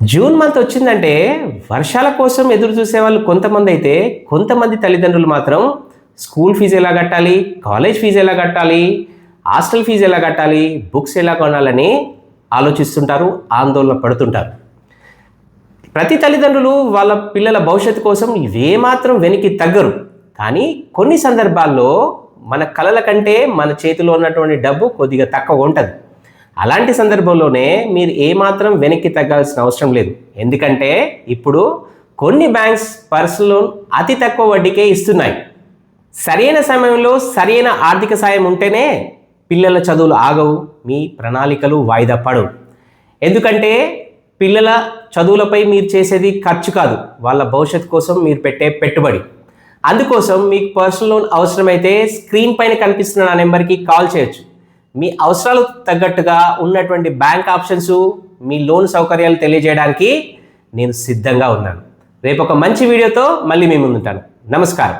June month వచ్చిందంటే వర్షాల కోసం ఎదురు చూసే వాళ్ళు కొంతమంది అయితే, కొంతమంది తల్లిదండ్రులు మాత్రం స్కూల్ ఫీజు ఎలా కట్టాలి, కాలేజ్ ఫీజు ఎలా కట్టాలి, హాస్టల్ ఫీజు ఎలా కట్టాలి, బుక్స్ ఎలా కొనాలని ఆలోచిస్తుంటారు, ఆందోళన పడుతుంటారు. ప్రతి తల్లిదండ్రులు వాళ్ళ పిల్లల భవిష్యత్తు కోసం ఏమాత్రం వెనక్కి తగ్గరు. కానీ కొన్ని సందర్భాల్లో మన కలల కంటే మన చేతిలో ఉన్నటువంటి డబ్బు కొద్దిగా తక్కువ ఉంటుంది. అలాంటి సందర్భంలోనే మీరు ఏమాత్రం వెనక్కి తగ్గాల్సిన అవసరం లేదు. ఎందుకంటే ఇప్పుడు కొన్ని బ్యాంక్స్ పర్సనల్ లోన్ అతి తక్కువ వడ్డీకే ఇస్తున్నాయి. సరైన సమయంలో సరైన ఆర్థిక సాయం ఉంటేనే పిల్లల చదువులు ఆగవు, మీ ప్రణాళికలు వాయిదా పడవు. ఎందుకంటే పిల్లల చదువులపై మీరు చేసేది ఖర్చు కాదు, వాళ్ళ భవిష్యత్తు కోసం మీరు పెట్టే పెట్టుబడి. అందుకోసం మీకు పర్సనల్ లోన్ అవసరమైతే స్క్రీన్ పైన కనిపిస్తున్న నా నెంబర్కి కాల్ చేయొచ్చు. మీ అవసరాలకు తగ్గట్టుగా ఉన్నటువంటి బ్యాంక్ ఆప్షన్స్, మీ లోన్ సౌకర్యాలు తెలియజేయడానికి నేను సిద్ధంగా ఉన్నాను. రేపు ఒక మంచి వీడియోతో మళ్ళీ మీ ముందుంటాను. నమస్కారం.